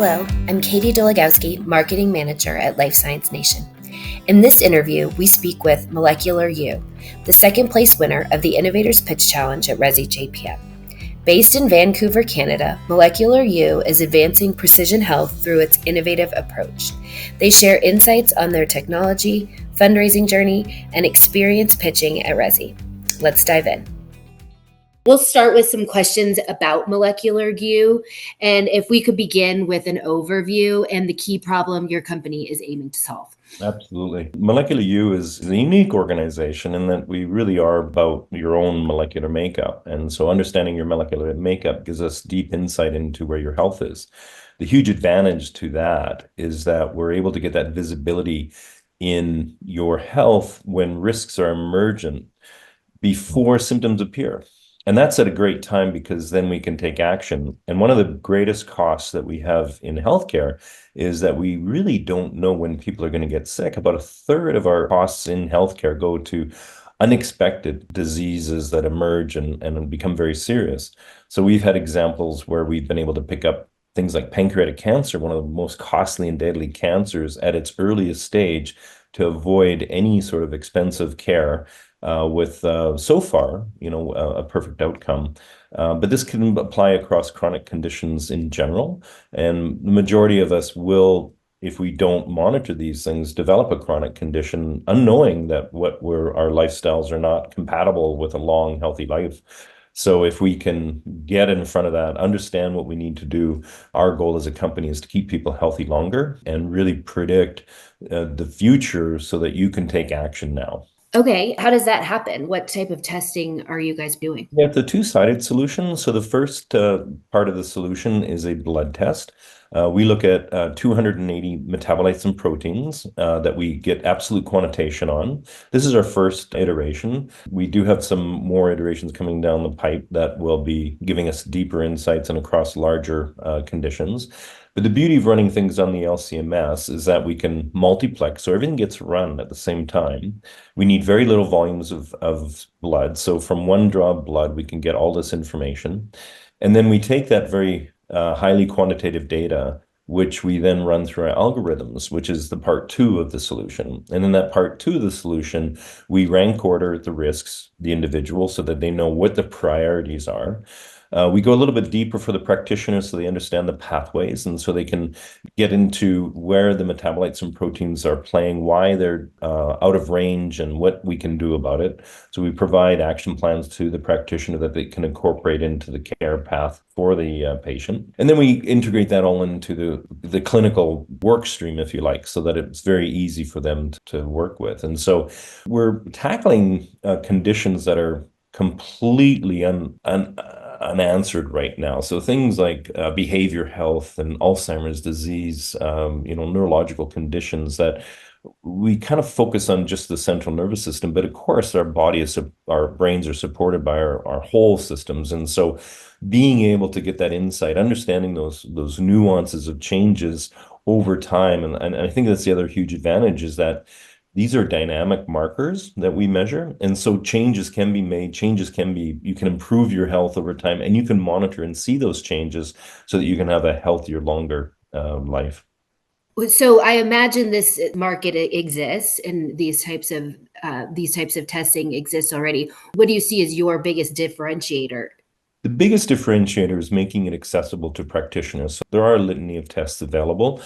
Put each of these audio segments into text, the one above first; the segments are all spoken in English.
Hello, I'm Katie Dolagowski, Marketing Manager at Life Science Nation. In this interview, we speak with Molecular U, the second place winner of the Innovators Pitch Challenge at Resi JPM. Based in Vancouver, Canada, Molecular U is advancing precision health through its innovative approach. They share insights on their technology, fundraising journey, and experience pitching at Resi. Let's dive in. We'll start with some questions about Molecular U, and if we could begin with an overview and the key problem your company is aiming to solve. Absolutely. Molecular U is a unique organization in that we really are about your own molecular makeup. And so understanding your molecular makeup gives us deep insight into where your health is. The huge advantage to that is that we're able to get that visibility in your health when risks are emergent before symptoms appear. And that's at a great time because then we can take action. And one of the greatest costs that we have in healthcare is that we really don't know when people are going to get sick. About a third of our costs in healthcare go to unexpected diseases that emerge and become very serious. So we've had examples where we've been able to pick up things like pancreatic cancer, one of the most costly and deadly cancers at its earliest stage, to avoid any sort of expensive care with so far, a perfect outcome. But this can apply across chronic conditions in general. And the majority of us will, if we don't monitor these things, develop a chronic condition, unknowing that our lifestyles are not compatible with a long, healthy life. So if we can get in front of that, understand what we need to do, our goal as a company is to keep people healthy longer and really predict the future so that you can take action now. Okay, how does that happen? What type of testing are you guys doing? Yeah, it's a two-sided solution. So the first part of the solution is a blood test. We look at 280 metabolites and proteins that we get absolute quantitation on. This is our first iteration. We do have some more iterations coming down the pipe that will be giving us deeper insights and across larger conditions. But the beauty of running things on the LCMS is that we can multiplex, so everything gets run at the same time. We need very little volumes of blood. So from one draw of blood, we can get all this information. And then we take that very highly quantitative data, which we then run through our algorithms, which is the part two of the solution. And in that part two of the solution, we rank order the risks, the individual, so that they know what the priorities are. We go a little bit deeper for the practitioners so they understand the pathways and so they can get into where the metabolites and proteins are playing, why they're out of range, and what we can do about it. So we provide action plans to the practitioner that they can incorporate into the care path for the patient. And then we integrate that all into the clinical work stream, if you like, so that it's very easy for them to work with. And so we're tackling conditions that are completely unanswered right now. So things like behavior health and Alzheimer's disease, neurological conditions that we kind of focus on just the central nervous system, but of course our brains are supported by our whole systems. And so being able to get that insight, understanding those nuances of changes over time. And I think that's the other huge advantage is that these are dynamic markers that we measure. And so changes can be made, you can improve your health over time, and you can monitor and see those changes so that you can have a healthier, longer life. So I imagine this market exists and these types of testing exists already. What do you see as your biggest differentiator? The biggest differentiator is making it accessible to practitioners. So there are a litany of tests available.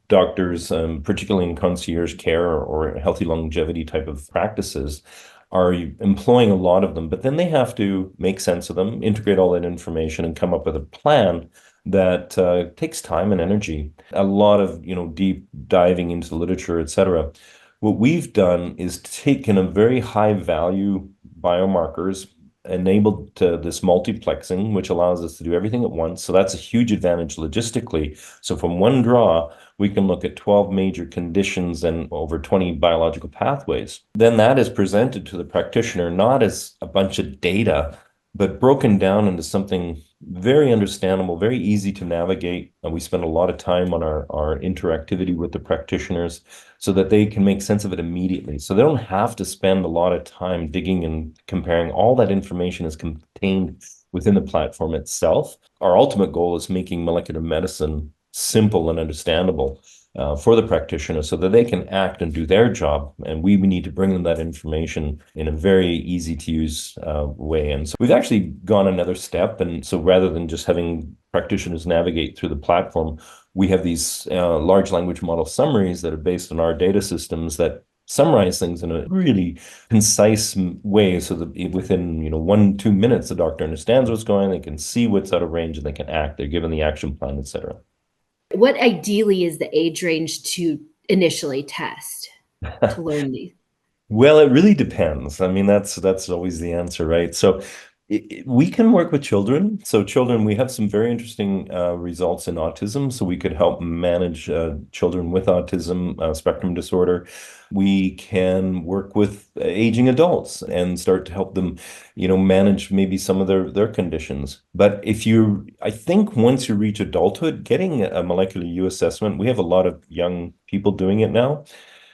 Doctors, particularly in concierge care or healthy longevity type of practices, are employing a lot of them, but then they have to make sense of them, integrate all that information, and come up with a plan that takes time and energy. A lot of deep diving into the literature, et cetera. What we've done is taken a very high value biomarkers enabled to this multiplexing, which allows us to do everything at once. So that's a huge advantage logistically. So from one draw, we can look at 12 major conditions and over 20 biological pathways. Then that is presented to the practitioner, not as a bunch of data, but broken down into something very understandable, very easy to navigate. And we spend a lot of time on our interactivity with the practitioners so that they can make sense of it immediately. So they don't have to spend a lot of time digging and comparing. All that information is contained within the platform itself. Our ultimate goal is making molecular medicine simple and understandable for the practitioner so that they can act and do their job. And we need to bring them that information in a very easy to use way. And so we've actually gone another step. And so rather than just having practitioners navigate through the platform, we have these large language model summaries that are based on our data systems that summarize things in a really concise way so that within 1-2 minutes the doctor understands what's going on, they can see what's out of range, and they can act. They're given the action plan, etc. What ideally is the age range to initially test to learn these? Well, it really depends. I mean, that's always the answer, right? So we can work with children. So children, we have some very interesting results in autism. So we could help manage children with autism spectrum disorder. We can work with aging adults and start to help them, manage maybe some of their conditions. But I think once you reach adulthood, getting a molecular U assessment, we have a lot of young people doing it now.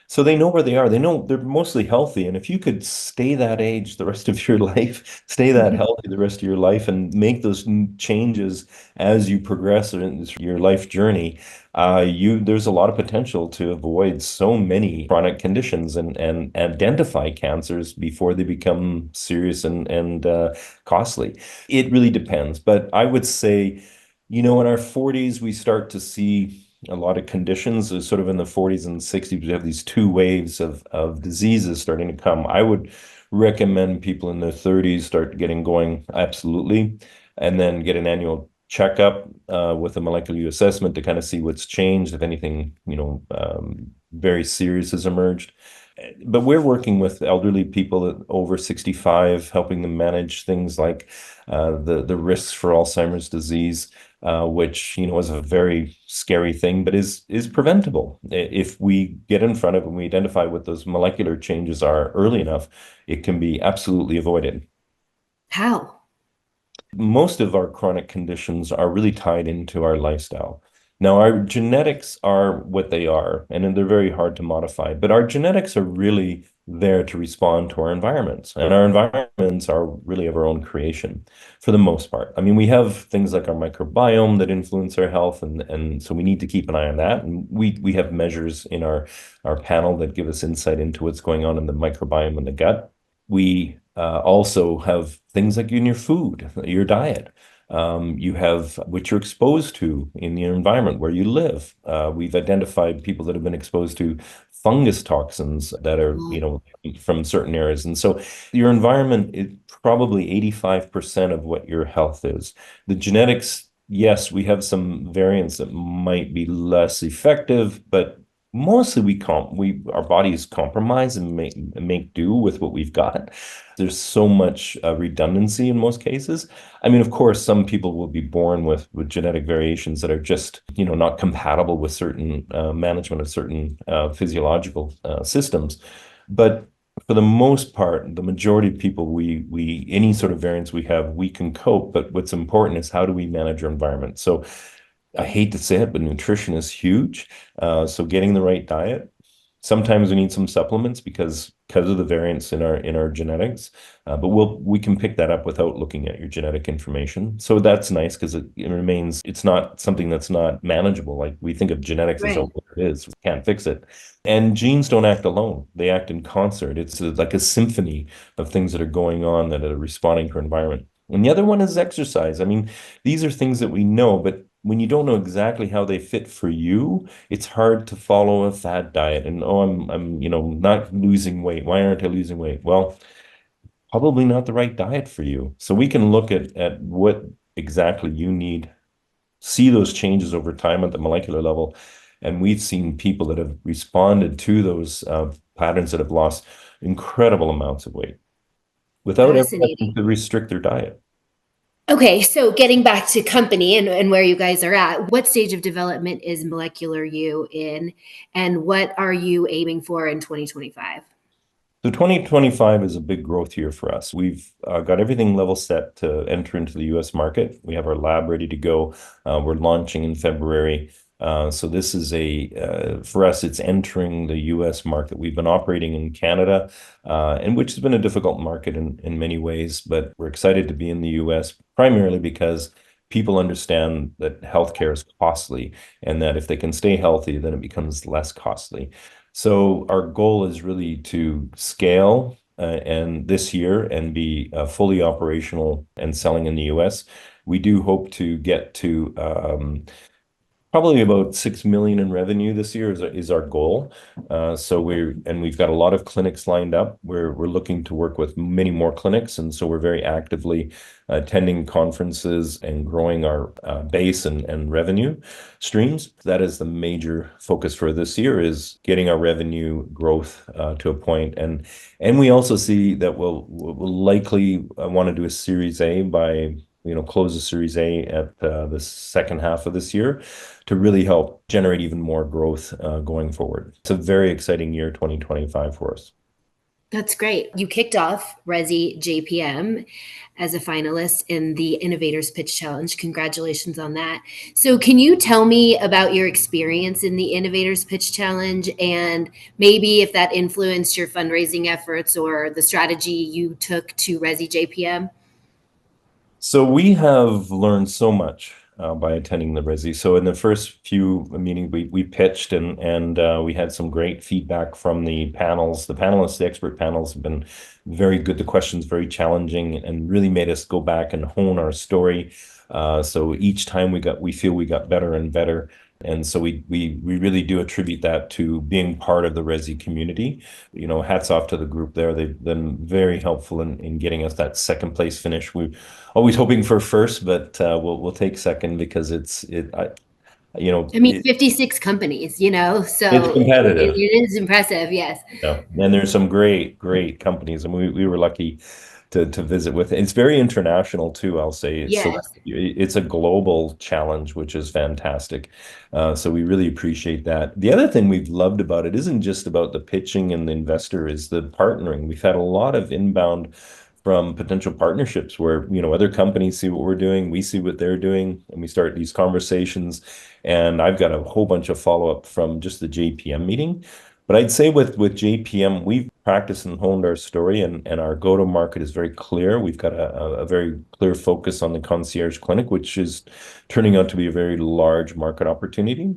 So they know where they are. They know they're mostly healthy. And if you could stay that age the rest of your life, stay that healthy the rest of your life, and make those changes as you progress in your life journey, there's a lot of potential to avoid so many chronic conditions and identify cancers before they become serious and costly. It really depends. But I would say, in our 40s, we start to see a lot of conditions. Sort of in the 40s and 60s, we have these two waves of diseases starting to come. I would recommend people in their 30s start getting going, absolutely, and then get an annual checkup with a molecular U assessment to kind of see what's changed, if anything, very serious has emerged. But we're working with elderly people over 65, helping them manage things like the risks for Alzheimer's disease, which is a very scary thing, but is preventable. If we get in front of it and we identify what those molecular changes are early enough, it can be absolutely avoided. How? Most of our chronic conditions are really tied into our lifestyle. Now, our genetics are what they are, and they're very hard to modify, but our genetics are really there to respond to our environments. And our environments are really of our own creation for the most part. I mean, we have things like our microbiome that influence our health, and so we need to keep an eye on that. And we have measures in our panel that give us insight into what's going on in the microbiome in the gut. We also have things like in your food, your diet. You have what you're exposed to in your environment where you live. We've identified people that have been exposed to fungus toxins that are, from certain areas. And so your environment is probably 85% of what your health is. The genetics, yes, we have some variants that might be less effective, but mostly our bodies compromise and make do with what we've got. There's so much redundancy in most cases. I mean, of course, some people will be born with genetic variations that are just, not compatible with certain management of certain physiological systems. But for the most part, the majority of people, we any sort of variants we have, we can cope. But what's important is how do we manage our environment? So I hate to say it, but nutrition is huge. So getting the right diet. Sometimes we need some supplements because of the variance in our genetics, but we can pick that up without looking at your genetic information. So that's nice because it's not something that's not manageable. Like we think of genetics as Right. what it is. We can't fix it. And genes don't act alone. They act in concert. It's like a symphony of things that are going on that are responding to our environment. And the other one is exercise. I mean, these are things that we know, but when you don't know exactly how they fit for you, it's hard to follow a fad diet and I'm not losing weight. Why aren't I losing weight? Well, probably not the right diet for you. So we can look at what exactly you need, see those changes over time at the molecular level. And we've seen people that have responded to those patterns that have lost incredible amounts of weight without ever having Fascinating. to restrict their diet. Okay, so getting back to company and where you guys are at, what stage of development is Molecular U in, and what are you aiming for in 2025? So 2025 is a big growth year for us. We've got everything level set to enter into the US market. We have our lab ready to go. We're launching in February. So this is for us, it's entering the US market. We've been operating in Canada, and which has been a difficult market in many ways, but we're excited to be in the US primarily because people understand that healthcare is costly and that if they can stay healthy, then it becomes less costly. So our goal is really to scale and this year and be fully operational and selling in the US. We do hope to get to probably about 6 million in revenue this year is our goal. So we've got a lot of clinics lined up. We're looking to work with many more clinics, and so we're very actively attending conferences and growing our base and revenue streams. That is the major focus for this year is getting our revenue growth to a point. And we also see that we'll likely want to do a Series A by close the Series A at the second half of this year to really help generate even more growth going forward. It's a very exciting year, 2025 for us. That's great. You kicked off Resi JPM as a finalist in the Innovators Pitch Challenge. Congratulations on that. So, can you tell me about your experience in the Innovators Pitch Challenge and maybe if that influenced your fundraising efforts or the strategy you took to Resi JPM? So we have learned so much by attending the Resi. So in the first few meetings, we pitched and we had some great feedback from the panels. The panelists, the expert panels, have been very good. The questions very challenging and really made us go back and hone our story. So each time we feel we got better and better. And so we really do attribute that to being part of the Resi community. Hats off to the group there. They've been very helpful in getting us that second place finish. We always hoping for first, but we'll take second because I mean, it, 56 companies, it's so it competitive. is impressive, yes. Yeah, and there's some great companies, and we were lucky to visit with. It's very international too, I'll say. So Yes. it's a global challenge, which is fantastic. So we really appreciate that. The other thing we've loved about it isn't just about the pitching and the investor, is the partnering. We've had a lot of inbound from potential partnerships where other companies see what we're doing, we see what they're doing, and we start these conversations. And I've got a whole bunch of follow-up from just the JPM meeting. But I'd say with JPM, we've practiced and honed our story, and our go-to-market is very clear. We've got a very clear focus on the concierge clinic, which is turning out to be a very large market opportunity.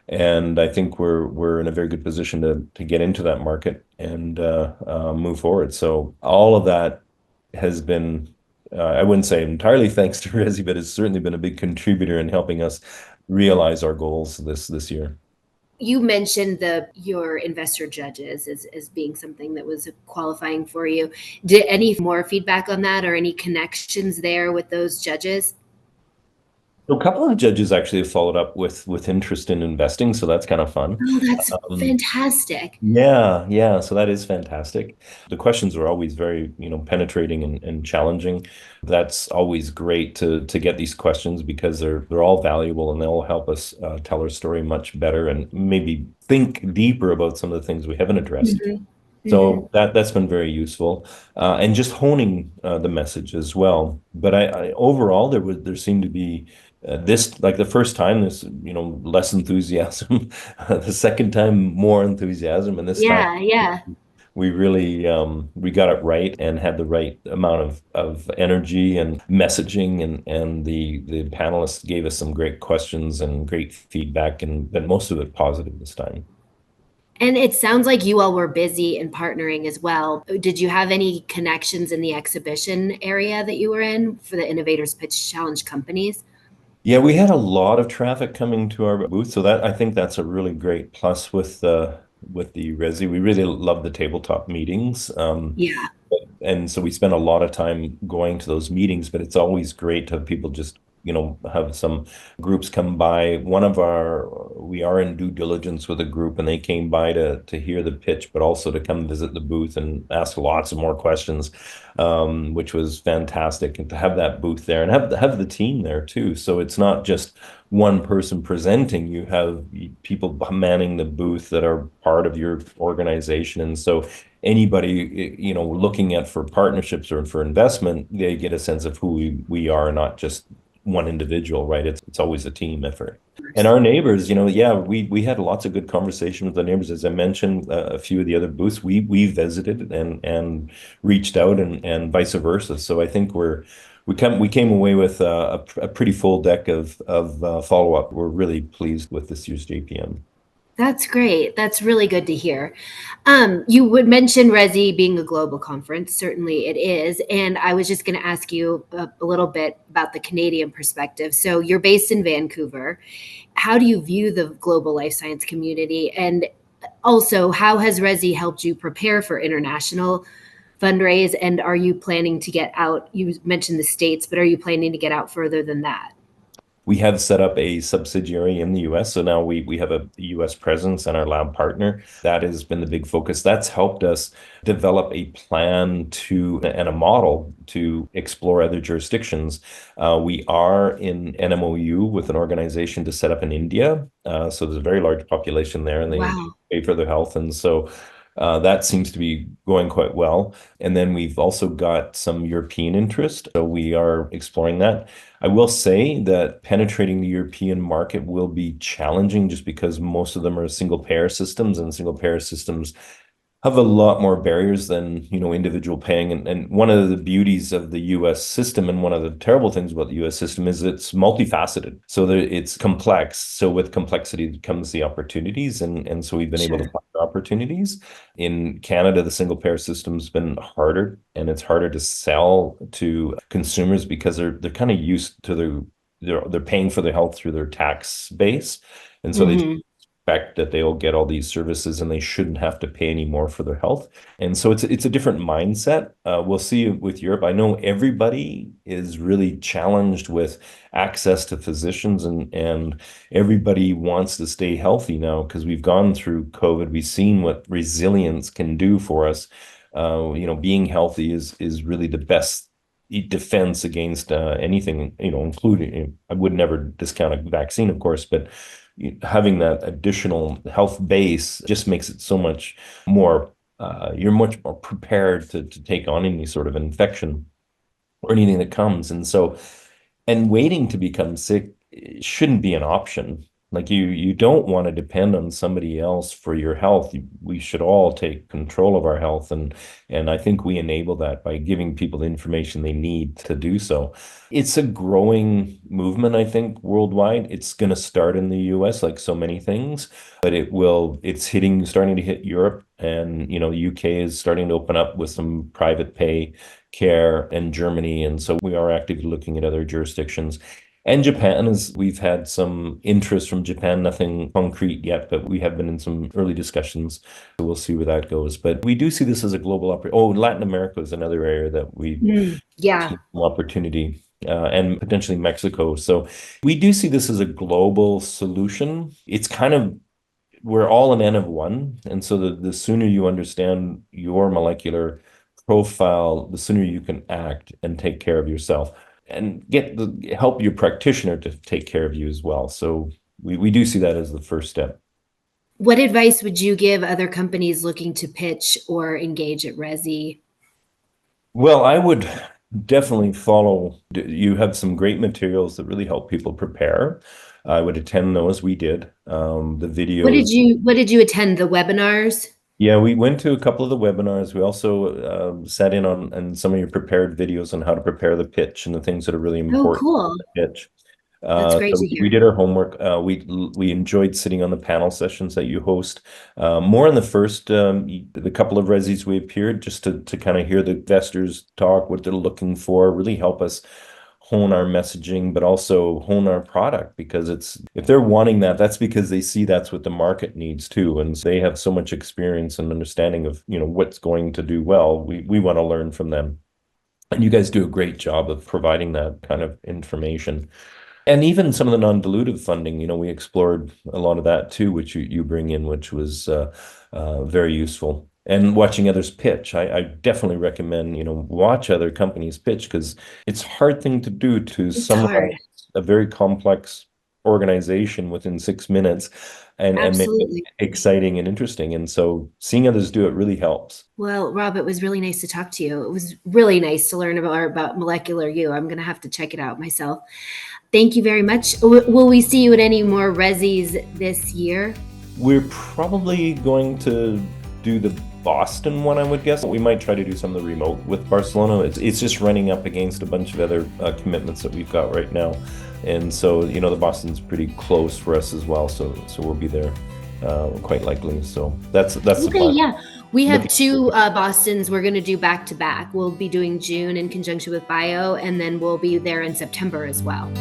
And I think we're in a very good position to get into that market and move forward. So all of that has been, I wouldn't say entirely thanks to Resi, but it's certainly been a big contributor in helping us realize our goals this year. You mentioned your investor judges as being something that was qualifying for you. Did any more feedback on that or any connections there with those judges? So a couple of judges actually have followed up with interest in investing, so that's kind of fun. Oh, that's Um, fantastic. yeah, so that is fantastic. The questions are always very, penetrating and challenging. That's always great to get these questions because they're all valuable and they'll help us tell our story much better and maybe think deeper about some of the things we haven't addressed. Hmm. Hmm. So that's been very useful, and just honing the message as well. But I overall there seemed to be this like the first time there's less enthusiasm, the second time more enthusiasm, and this time Yeah, yeah. we really we got it right and had the right amount of energy and messaging, and the panelists gave us some great questions and great feedback, and but most of it positive this time. And it sounds like you all were busy in partnering as well. Did you have any connections in the exhibition area that you were in for the Innovators Pitch Challenge companies? Yeah, we had a lot of traffic coming to our booth, so that I think that's a really great plus with the Resi. We really love the tabletop meetings. Yeah. And so we spend a lot of time going to those meetings, but it's always great to have people just, have some groups come by. We are in due diligence with a group and they came by to hear the pitch, but also to come visit the booth and ask lots of more questions, which was fantastic. And to have that booth there and have the team there too. So it's not just one person presenting, you have people manning the booth that are part of your organization. And so anybody looking at for partnerships or for investment, they get a sense of who we are, not just one individual, right? It's always a team effort. And our neighbors, yeah, we had lots of good conversation with the neighbors. As I mentioned, a few of the other booths we visited and reached out and vice versa. So I think We came away with a pretty full deck of follow-up. We're really pleased with this year's JPM. That's great. That's really good to hear. You would mention Resi being a global conference. Certainly it is. And I was just going to ask you a little bit about the Canadian perspective. So you're based in Vancouver. How do you view the global life science community? And also, how has Resi helped you prepare for international fundraise? And are you planning to get out? You mentioned the States, but are you planning to get out further than that? We have set up a subsidiary in the US. So now we have a US presence and our lab partner. That has been the big focus. That's helped us develop a plan to and a model to explore other jurisdictions. We are in an MOU with an organization to set up in India. So there's a very large population there and they Wow. pay for their health. And so that seems to be going quite well. And then we've also got some European interest. So we are exploring that. I will say that penetrating the European market will be challenging just because most of them are single payer systems, and single payer systems have a lot more barriers than, individual paying. And one of the beauties of the US system and one of the terrible things about the US system is it's multifaceted. So it's complex. So with complexity comes the opportunities. And so we've been able to Sure. find opportunities. In Canada, the single payer system's been harder and it's harder to sell to consumers because they're kind of used to they're paying for their health through their tax base. And so they Hmm. expect that they'll get all these services and they shouldn't have to pay any more for their health. And so it's a different mindset. We'll see with Europe. I know everybody is really challenged with access to physicians and everybody wants to stay healthy now because we've gone through COVID. We've seen what resilience can do for us. Being healthy is really the best defense against anything, including I would never discount a vaccine, of course, but having that additional health base just makes it so much more, you're much more prepared to take on any sort of infection or anything that comes. And waiting to become sick shouldn't be an option. Like you don't want to depend on somebody else for your health. We should all take control of our health, and I think we enable that by giving people the information they need to do so. It's a growing movement, I think, worldwide. It's going to start in the US like so many things, but it's starting to hit Europe, and the UK is starting to open up with some private pay care and Germany. And so we are actively looking at other jurisdictions. And Japan is, we've had some interest from Japan, nothing concrete yet, but we have been in some early discussions. So we'll see where that goes. But we do see this as a global opportunity. Oh, Latin America is another area that we Yeah. see some opportunity. And potentially Mexico. So we do see this as a global solution. It's kind of we're all an N of one. And so the sooner you understand your molecular profile, the sooner you can act and take care of yourself and help your practitioner to take care of you as well. So we do see that as the first step. What advice would you give other companies looking to pitch or engage at Resi? Well, I would definitely follow. You have some great materials that really help people prepare. I would attend those. We did. The videos. What did you attend, the webinars? Yeah, we went to a couple of the webinars. We also sat in on some of your prepared videos on how to prepare the pitch and the things that are really Oh, important cool. in the pitch. That's great So to hear. we did our homework. We enjoyed sitting on the panel sessions that you host. More in the first the couple of resis we appeared just to kind of hear the investors talk, what they're looking for, really help us hone our messaging, but also hone our product because if they're wanting that, that's because they see that's what the market needs too, and they have so much experience and understanding of what's going to do well. We want to learn from them, and you guys do a great job of providing that kind of information. And even some of the non-dilutive funding, we explored a lot of that too, which you bring in, which was very useful. And watching others pitch, I definitely recommend, watch other companies pitch because it's a hard thing to do to It's hard. summarize a very complex organization within 6 minutes and make it Absolutely. exciting and interesting. And so seeing others do it really helps. Well, Rob, it was really nice to talk to you. It was really nice to learn about Molecular You. I'm going to have to check it out myself. Thank you very much. Will we see you at any more Resis this year? We're probably going to do the Boston one, I would guess. We might try to do some of the remote with Barcelona. It's just running up against a bunch of other commitments that we've got right now. And so, the Boston's pretty close for us as well. So we'll be there quite likely. So that's the Okay, plan. yeah. We have Looking two Bostons we're going to do back to back. We'll be doing June in conjunction with Bio, and then we'll be there in September as well.